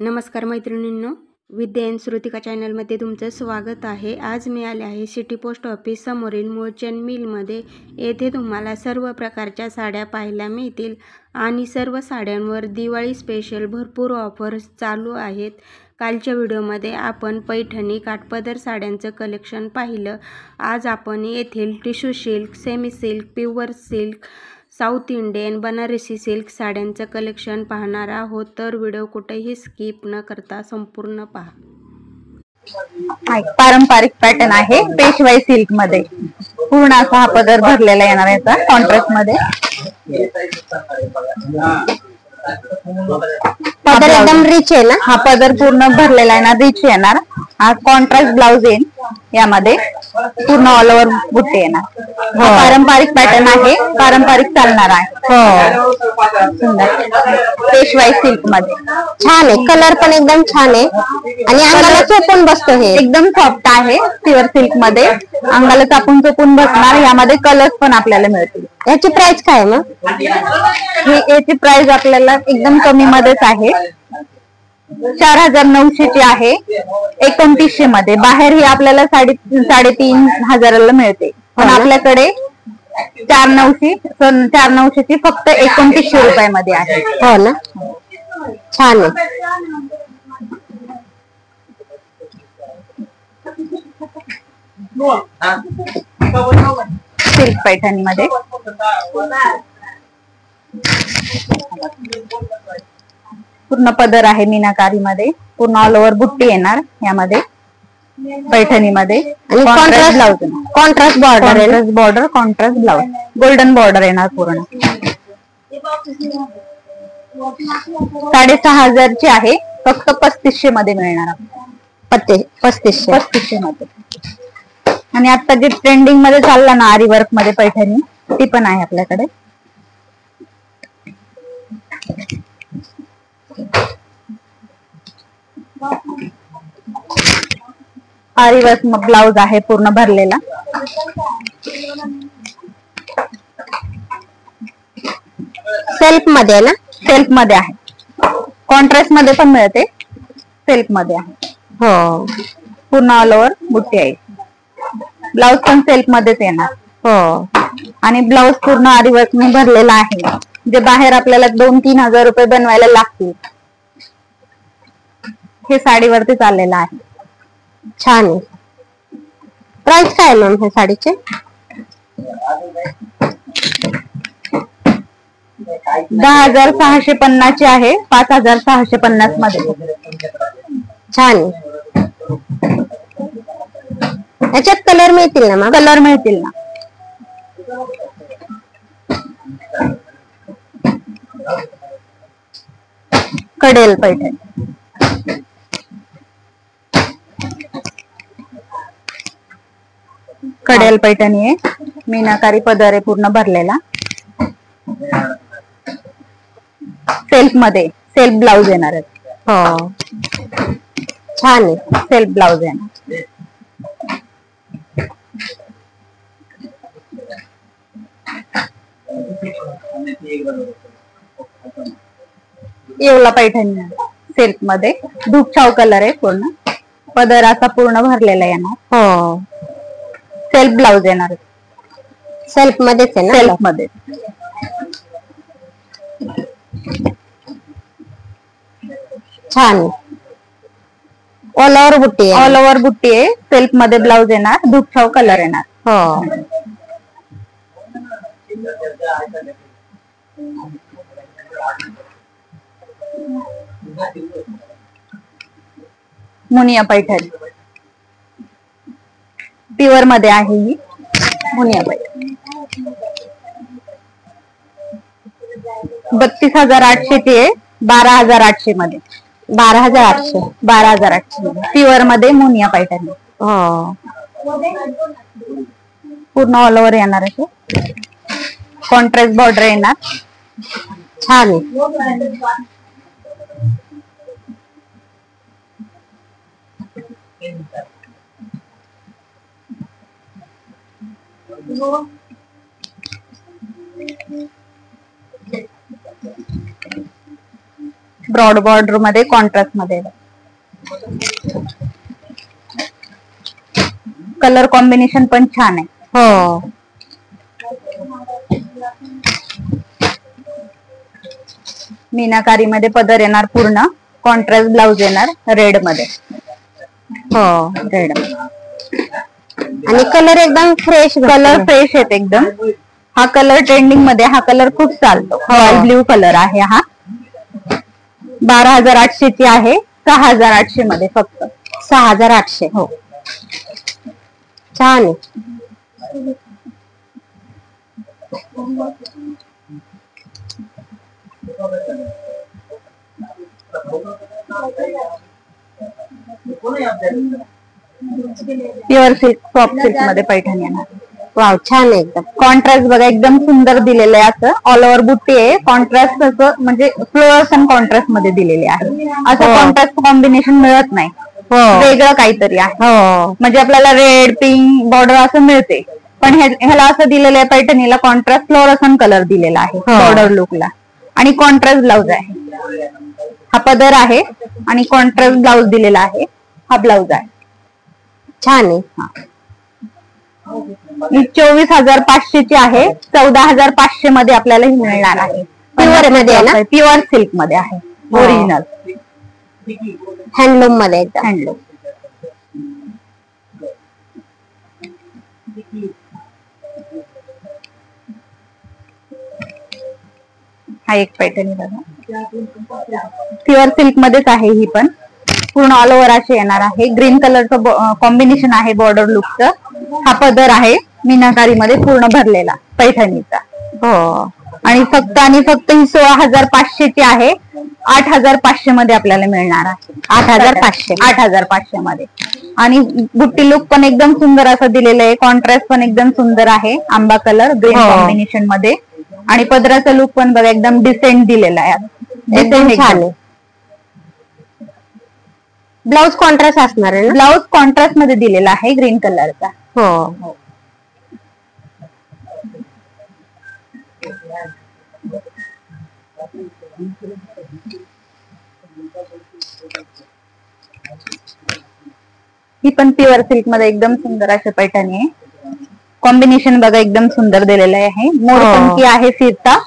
नमस्कार मैत्रिणींनो, विद्या एन श्रुतिका चॅनलमध्ये तुमचं स्वागत आहे। आज मी आले आहे सिटी पोस्ट ऑफिस समोरील मूळचंद मिलमध्ये। येथे तुम्हाला सर्व प्रकारच्या साड्या पाहायला मिळतील आणि सर्व साड्यांवर दिवाळी स्पेशल भरपूर ऑफर्स चालू आहेत। कालच्या व्हिडिओमध्ये आपण पैठणी काठपदर साड्यांचं कलेक्शन पाहिलं। आज आपण येथील tissue silk, semi silk, pure silk, south Indian, Banarasi silk साड्यांचं कलेक्शन पाहणार आहोत, तर व्हिडिओ कुठेही स्किप न करता संपूर्ण पहा। पारंपरिक पॅटर्न आहे पेशवाई सिल्क मध्ये, पूर्ण असा हा पदर भरलेला येणार याचा कॉन्ट्रास्ट मध्ये। पदर एकदम रिच आहे ना, हा पदर पूर्ण भरलेला येणार, रिच येणार। हा कॉन्ट्रास्ट ब्लाउज येईल, यामध्ये पूर्ण ऑल ओव्हर बुट्टी येणार। पारंपरिक पॅटर्न आहे, पारंपरिक चालणार आहे। सुंदर पेशवाई सिल्क मध्ये छान आहे, कलर पण एकदम छान आहे आणि अंगाला चोपून बसतो। हे एकदम सॉफ्ट आहे, प्युअर सिल्क मध्ये अंगाला चापून चोपून बसणार। यामध्ये कलर्स पण आपल्याला मिळतील। याची प्राइस काय मग? याची प्राइस आपल्याला एकदम कमी मध्येच आहे, 4900 ची आहे, 2900 मध्ये। बाहेर ही आपल्याला 3,500 मिळते, पण आपल्याकडे 4,900 ची फक्त 2900 रुपयामध्ये आहे। हो ना, छान आहे। सिल्क पैठणी मध्ये पूर्ण पदर आहे मीनाकारी मध्ये, पूर्ण ऑल ओव्हर बुट्टी येणार यामध्ये पैठणी मध्ये। आणि contrast border contrast blouse, golden border येणार पूर्ण। 6500 ची आहे, फक्त 3500 मध्ये मिळणार। 3500 मध्ये। आणि आता जे ट्रेंडिंग मध्ये चालला ना आरी वर्क मध्ये पैठणी, ती पण आहे आपल्याकडे। आरी वर्क ब्लाउज आहे पूर्ण भरलेला। सेल्फ मध्ये ना, सेल्फ मध्ये आहे, कॉन्ट्रास्ट मध्ये पण मिळते, सेल्फ मध्ये आहे। हो, पूर्ण ऑल ओव्हर बुट्टी आहे। ब्लाउज पण सेल्फ मध्येच येणार। हो, आणि ब्लाउज पूर्ण आरी वर्क ने भरलेला आहे, जे बाहेर आपल्याला 2-3 हजार रुपये बनवायला लागतील, हे साडीवरती चाललेलं आहे। छान आहे। प्राइस काय मॅम ह्या साडीचे? 10,650 ची आहे, 5,650 मध्ये। छान आहे। याच्यात कलर मिळतील ना मॅम? कलर मिळतील ना। कडेल पैठणी, कडेल पैठणी आहे, मीनाकारी पदर आहे पूर्ण भरलेला। सेल्फ मध्ये, सेल्फ ब्लाउज येणार आहे। हो, छान आहे, सेल्फ ब्लाउज येणार। येवला पैठणी सिल्क मध्ये, धूपछाव कलर आहे पूर्ण, पदर असा पूर्ण भरलेला येणार। हो, सेल्फ ब्लाउज येणार, सेल्फ मध्येच आहे ना? सेल्फ मध्ये। छान, ऑल ओव्हर बुट्टी आहे। ऑल ओव्हर बुट्टी आहे, सेल्फ मध्ये ब्लाउज येणार, धूपछाव कलर येणार। हो, मुनिया पैठणी प्युअर मध्ये आहे ही मुनिया पैठणी। 32,800 ची आहे, 12,800 मध्ये। 12,800 मध्ये प्युअर मध्ये मुनिया पैठणी। हो, पूर्ण ऑल ओव्हर येणार आहे, कॉन्ट्रास्ट बॉर्डर येणार। छान आहे। ब्रॉड बॉर्डर मध्ये कॉन्ट्रास्ट मध्ये कलर कॉम्बिनेशन पण छान आहे. हो मीनाकारी मध्ये पदर येणार पूर्ण. कॉन्ट्रास्ट ब्लाउज येणार रेड मध्ये. हो रेड आणि कलर एकदम फ्रेश. कलर फ्रेश आहेत एकदम. हा कलर ट्रेंडिंग मध्ये. हा कलर खूप चालतो. ब्ल्यू कलर आहे हा. 12,800 ची आहे. 6,800 मध्ये फक्त. 6,800. हो छान आहे. प्युअर सिल्क सॉफ्ट सिल्क मध्ये पैठणी येणार. वाव छान आहे एकदम. कॉन्ट्रास्ट बघा एकदम सुंदर दिलेलं आहे. असं ऑल ओव्हर बुट्टी आहे. कॉन्ट्रास्ट असं म्हणजे फ्लोरसन कॉन्ट्रास्ट मध्ये दिलेले आहे. असं कॉन्ट्रास्ट कॉम्बिनेशन मिळत नाही. वेगळं काहीतरी आहे. म्हणजे आपल्याला रेड पिंक बॉर्डर असं मिळते, पण ह्याला असं दिलेलं आहे पैठणीला कॉन्ट्रास्ट फ्लोरसन कलर दिलेला आहे बॉर्डर लुकला. आणि कॉन्ट्रास्ट ब्लाउज आहे. हा पदर आहे आणि कॉन्ट्रास्ट ब्लाउज दिलेला आहे. हा ब्लाउज आहे. छान आहे. 24,500 ची आहे. 14,500 मध्ये आपल्याला ही मिळणार आहे. प्युअर मध्ये आहे ना. प्युअर सिल्क मध्ये आहे. ओरिजिनल हँडलूम मध्ये एकदम. हँडलूम. हा एक पैठणी बघा. प्युअर सिल्क मध्येच आहे ही पण. पूर्ण ऑल ओव्हर असे येणार आहे. ग्रीन कलरचं कॉम्बिनेशन आहे बॉर्डर लुकचं. हा पदर आहे मीनाकारी मध्ये पूर्ण भरलेला पैठणीचा. हो आणि फक्त ही 16,500 ची आहे. 8,500 मध्ये आपल्याला मिळणार आहे. 8,500. 8,500 मध्ये. आणि बुट्टी लुक पण एकदम सुंदर असं दिलेलं आहे. कॉन्ट्रास्ट पण एकदम सुंदर आहे. आंबा कलर ग्रीन कॉम्बिनेशन मध्ये. आणि पदराचा लुक पण बघा एकदम डिसेंट दिलेला आहे. एकदम छान आहे. ब्लाउज कॉन्ट्रास्ट असणार आहे ना. ब्लाउज कॉन्ट्रास्ट मध्ये दिलेला आहे ग्रीन कलरचा. हो ही पण प्युअर सिल्क मध्ये एकदम सुंदर अशी पैठणी आहे. कॉम्बिनेशन बघा एकदम सुंदर दिलेलं आहे. मोरपंखी आहे फिरता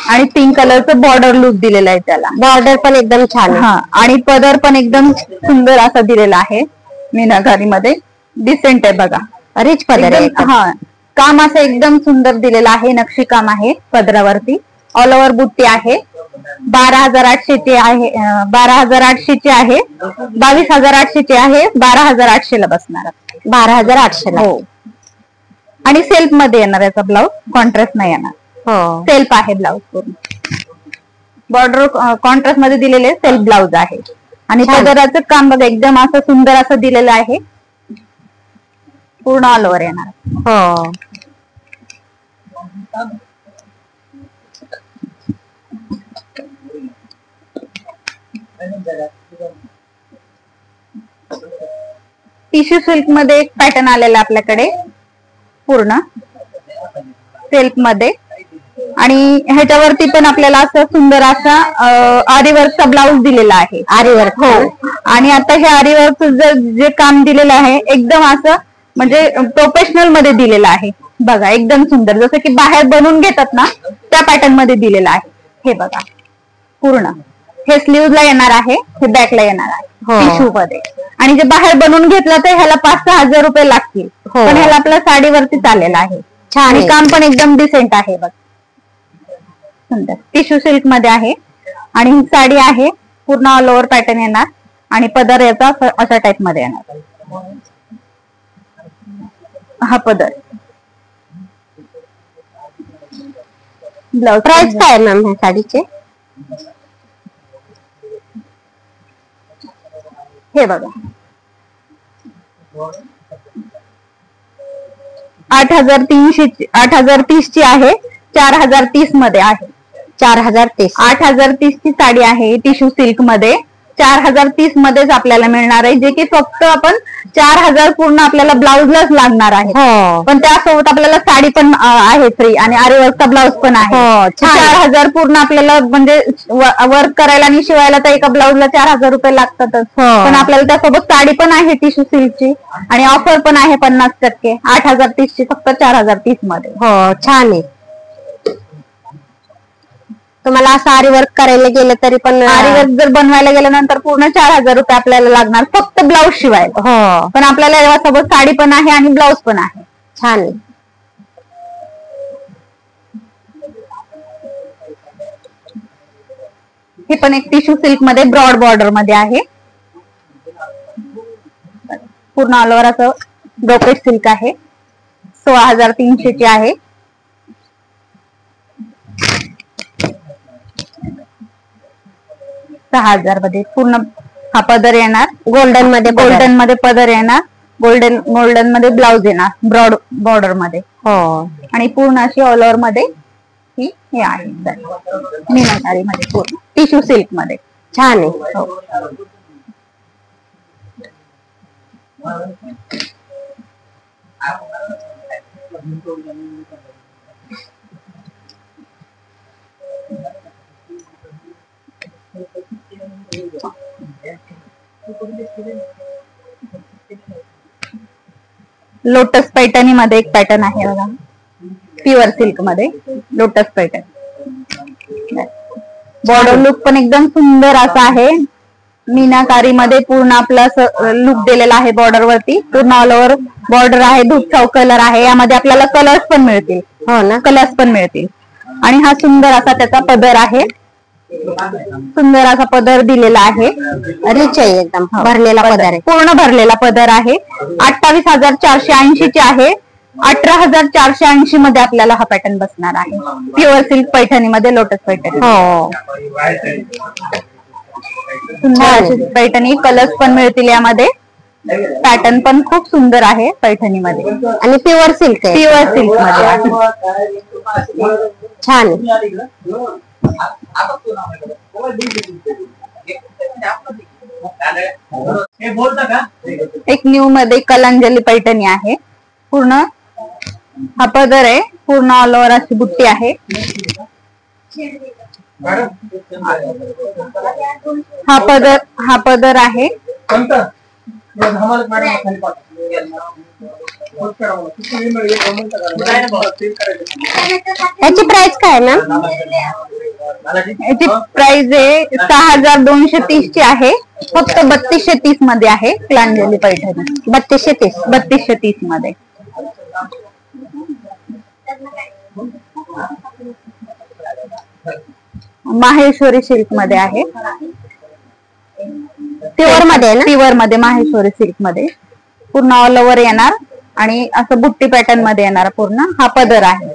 आणि पिंक कलरचं बॉर्डर लुक दिलेला आहे त्याला. बॉर्डर पण एकदम छान आहे. आणि पदर पण एकदम सुंदर असा दिलेला आहे मीनाकारी मध्ये. डिसेंट आहे बघा. रिच पदर आहे. काम असं एकदम सुंदर दिलेलं आहे. नक्षी काम आहे पदरावरती. ऑल ओव्हर बुट्टी आहे. 12,800 ची आहे. 12,800 ची आहे. 22,800 ची आहे. 12,800 ला बसणार. 12,800 ला. हो. आणि सेल्फ मध्ये येणार याचा ब्लाउज. कॉन्ट्रास्ट नाही येणार. हो सेल्फ आहे ब्लाउज पूर्ण. बॉर्डर कॉन्ट्रास्ट मध्ये दिलेले सेल्फ ब्लाउज आहे. आणि पदराचं काम बघा एकदम असं सुंदर असं दिलेलं आहे. पूर्ण ऑल ओव्हर येणार. हो टिश्यू सिल्क मध्ये एक पॅटर्न आलेला आपल्याकडे पूर्ण सिल्क मध्ये. आणि ह्याच्यावरती पण आपल्याला असं सुंदर असा आरीवर्कचा ब्लाउज दिलेला आहे. आरीवर्क. हो. आणि आता हे आरीवर्क जे काम दिलेलं आहे एकदम असं म्हणजे प्रोफेशनल मध्ये दिलेलं आहे. बघा एकदम सुंदर जसं की बाहेर बनवून घेतात ना त्या पॅटर्न मध्ये दिलेलं आहे. हे बघा पूर्ण. हे स्लीव्हला येणार आहे. हे बॅकला येणार आहे टिश्यू मध्ये. आणि जे बाहेर बनवून घेतलं तर ह्याला 5-6 हजार रुपये लागतील. पण ह्याला आपल्या साडीवरती चालेल आहे. छान. आणि काम पण एकदम डिसेंट आहे. बघ सुंदर टिश्यू सिल्क मध्ये आहे. आणि ही साडी आहे पूर्ण ऑल ओव्हर पॅटर्न येणार. आणि पदर याचा अशा टाइप मध्ये येणार. हा पदर. ब्लाउज प्राइस काय आहे मॅम ह्या साडीचे. हे बघा 8,330 ची आहे. 4,030 मध्ये आहे. 4,030. 8,030 ची साडी आहे टिश्यू सिल्क मध्ये. 4030 मध्येच आपल्याला मिळणार आहे, जे की फक्त आपण 4000 पूर्ण आपल्याला ब्लाउजलाच लागणार आहे. पण त्यासोबत आपल्याला साडी पण आहे फ्री आणि आरीवर्कचा ब्लाउज पण आहे. 4000 पूर्ण आपल्याला म्हणजे वर्क करायला आणि शिवायला तर एका ब्लाउजला 4000 रुपये लागतातच. पण आपल्याला त्यासोबत साडी पण आहे टिश्यू सिल्कची आणि ऑफर पण आहे 50%, 8030 ची फक्त 4030 मध्ये. हो छान आहे. तुम्हाला असं आरी वर्क करायला गेलं तरी पण आरी वर्क जर बनवायला गेल्यानंतर पूर्ण 4000 रुपये आपल्याला लागणार फक्त ब्लाउज शिवायला. हो पण आपल्याला यासोबत साडी पण आहे आणि ब्लाउज पण आहे. छान आहे. हे पण एक टिश्यू सिल्क मध्ये ब्रॉड बॉर्डर मध्ये आहे. पूर्ण ऑल ओव्हर असं ब्रोकेट सिल्क आहे. 16300 ची आहे. $6000 मध्ये पूर्ण हा पदर येणार. गोल्डन मध्ये पदर येणार. गोल्डन मध्ये ब्लाउज येणार ब्रॉड बॉर्डर मध्ये. हो आणि पूर्ण अशी ऑल ओव्हर मध्ये ही हे आहे मीनाकारी मध्ये पूर्ण टिश्यू सिल्क मध्ये. छान आहे. हो. लोटस पैठणी मध्ये एक पॅटर्न आहे बघा, प्युअर सिल्क मध्ये लोटस पैठण. बॉर्डर लुक पण एकदम सुंदर असा आहे. मीनाकारी मध्ये पूर्ण आपला लुक दिलेला आहे. बॉर्डर वरती पूर्ण ऑल ओव्हर बॉर्डर आहे. धूपचाव कलर आहे. यामध्ये आपल्याला कलर्स पण मिळतील. हो ना, कलर्स पण मिळतील. आणि हा सुंदर असा त्याचा पदर आहे. सुंदर असा पदर दिलेला आहे. रिच आहे एकदम भरलेला पदर आहे. पूर्ण भरलेला पदर आहे. 28,480 ची आहे. 18,480 मध्ये आपल्याला हा पॅटर्न बसणार आहे. प्युअर सिल्क पैठणी मध्ये लोटस पैठणी. हो सुंदर पैठणी. कलर्स पण मिळतील यामध्ये. पॅटर्न पण खूप सुंदर आहे पैठणी मध्ये आणि प्युअर सिल्क आहे. प्युअर सिल्क मध्ये आहे. छान आहे. एक न्यू मध्ये कलांजली पैठणी आहे. पूर्ण हा पदर आहे. पूर्ण ऑल ओव्हर अशी बुट्टी आहे. हा पदर आहे. याची प्राइस काय मॅम? याची प्राइस आहे 6,230 ची आहे. फक्त 3230 मध्ये आहे कलांजली पैठणी. 3230 मध्ये. माहेश्वरी सिल्क मध्ये आहे. प्युअर मध्ये ना? प्युअर मध्ये माहेश्वरी सिल्क मध्ये पूर्ण ऑल ओव्हर येणार आणि असं बुट्टी पॅटर्न मध्ये येणार. पूर्ण हा पदर आहे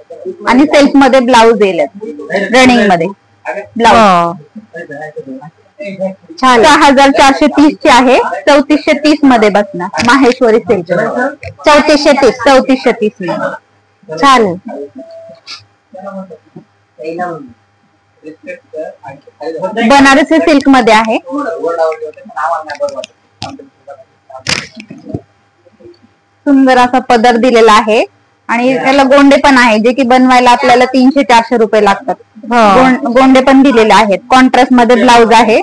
आणि सेल्फ मध्ये ब्लाउज येईल. रनिंग मध्ये ब्लाउज. 6,430 ची आहे. 3430 मध्ये बसणार माहेश्वरी सिल्क. 3430 मध्ये. छान आहे. बनारसी सिल्क मध्ये आहे. सुंदर असा पदर दिलेला आहे आणि त्याला गोंडे पण आहे, जे की बनवायला आपल्याला 300-400 रुपये लागतात. गोंडे पण दिलेले आहेत. कॉन्ट्रास्ट मध्ये ब्लाउज आहे.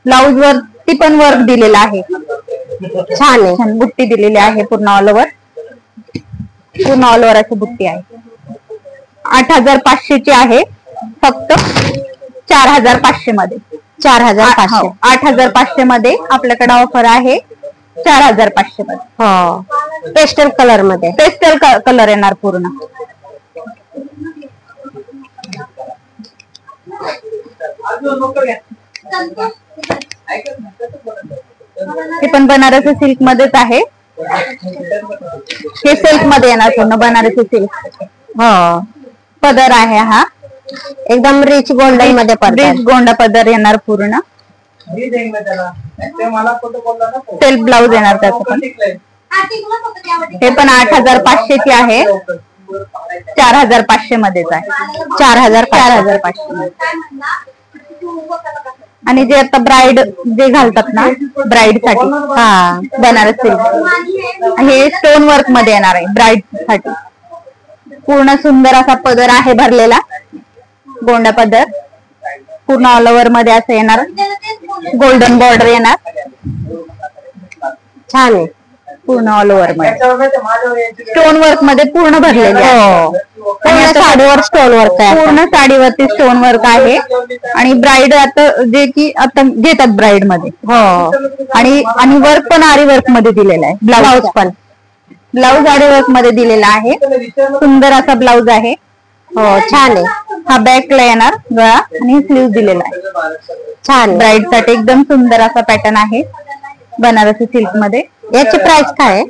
ब्लाउज वरती पण वर्क दिलेला आहे. छान आहे. छान बुट्टी दिलेली आहे. पूर्ण ऑल ओव्हर अशी बुट्टी आहे. 8,500 ची आहे. फक्त 4,500 मध्ये. 4,500. 8,500 मध्ये आपल्याकडे ऑफर आहे. 4,500 मध्ये. हो पेस्टल कलर मध्ये. पेस्टल कलर येणार पूर्ण. हे पण बनारसी सिल्क मध्येच आहे. हे सिल्क मध्ये येणार पूर्ण बनारसी सिल्क. हो पदर आहे हा. एकदम रिच गोल्डन मध्ये रिच गोंडा पदर येणार पूर्ण. सेल्फ ब्लाउज येणार त्याचं पण. हे पण 8,500 ची आहे. 4,500 मध्येच आहे. 4,500. आणि जे आता ब्राईड जे घालतात ना ब्राईड साठी हा बनारस सिल्क हे स्टोन वर्क मध्ये येणार आहे ब्राईड साठी. पूर्ण सुंदर असा पदर आहे भरलेला गोंडा पदर. पूर्ण ऑल ओव्हर मध्ये असं येणार. गोल्डन बॉर्डर येणार. छान आहे. पूर्ण ऑल ओव्हर मध्ये स्टोन वर्क मध्ये पूर्ण भरलेले आहे. पूर्ण साडीवर स्टोन वर्क आहे. पूर्ण साडीवरती स्टोन वर्क आहे. आणि ब्राईड आता जे की आता घेतात ब्राईड मध्ये. आणि वर्क पण आरी वर्क मध्ये दिलेला आहे. ब्लाउज पण ब्लाउज आरी वर्क मध्ये दिलेला आहे. सुंदर असा ब्लाउज आहे. हो छान आहे. हा बॅकला येणार गळा आणि स्लीव्ह दिलेला आहे. छान. ब्राईड साठी एकदम सुंदर असा पॅटर्न आहे बनारसी सिल्क मध्ये. याची प्राइस काय आहे?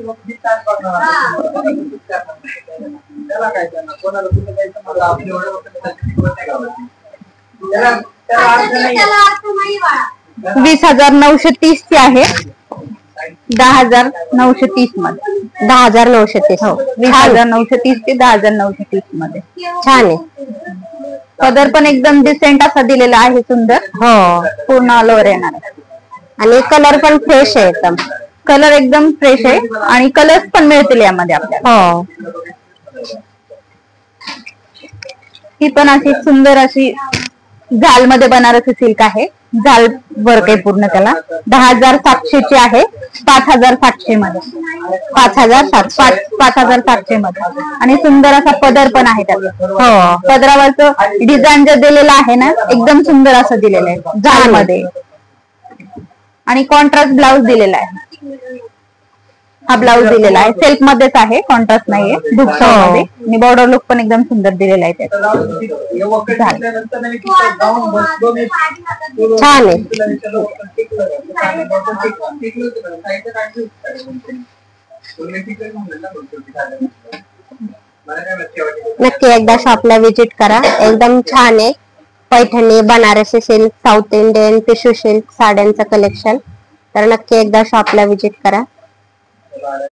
₹20,930 ची आहे. 10,930 मध्ये. 10,930. हो 20,930 ते 10,930 मध्ये. छान आहे. पदर पण एकदम डिसेंट असा दिलेला आहे. सुंदर. हो पूर्ण ऑल ओव्हर येणार आहे. आणि कलर पण फ्रेश आहे एकदम. कलर एकदम फ्रेश आहे आणि कलर्स पण मिळतील यामध्ये आपल्याला. हो ही पण अशी सुंदर अशी झाल मध्ये बनारसी सिल्क आहे. झाल वर्क आहे पूर्ण त्याला. 10,700 ची आहे. 5,700 मध्ये. 5,700 मध्ये. आणि सुंदर असा पदर पण आहे त्याला. हो पदरावरचं डिझाईन जे दिलेलं आहे ना एकदम सुंदर असं दिलेलं आहे झाल मध्ये. आणि कॉन्ट्रास्ट ब्लाउज दिलेला आहे. हा ब्लाउज दिलेला आहे. सेल्फ मध्येच आहे. कॉन्ट्रास्ट नाहीये. मध्ये आणि बॉर्डर लुक पण एकदम सुंदर दिलेला आहे त्याचा. छान आहे. नक्की एकदा शॉपला विजिट करा. एकदम छान आहे. Paithani, Banarasi silk, south Indian, tissue silk साड्यांचं कलेक्शन. तर नक्की एकदा शॉपला विजिट करा.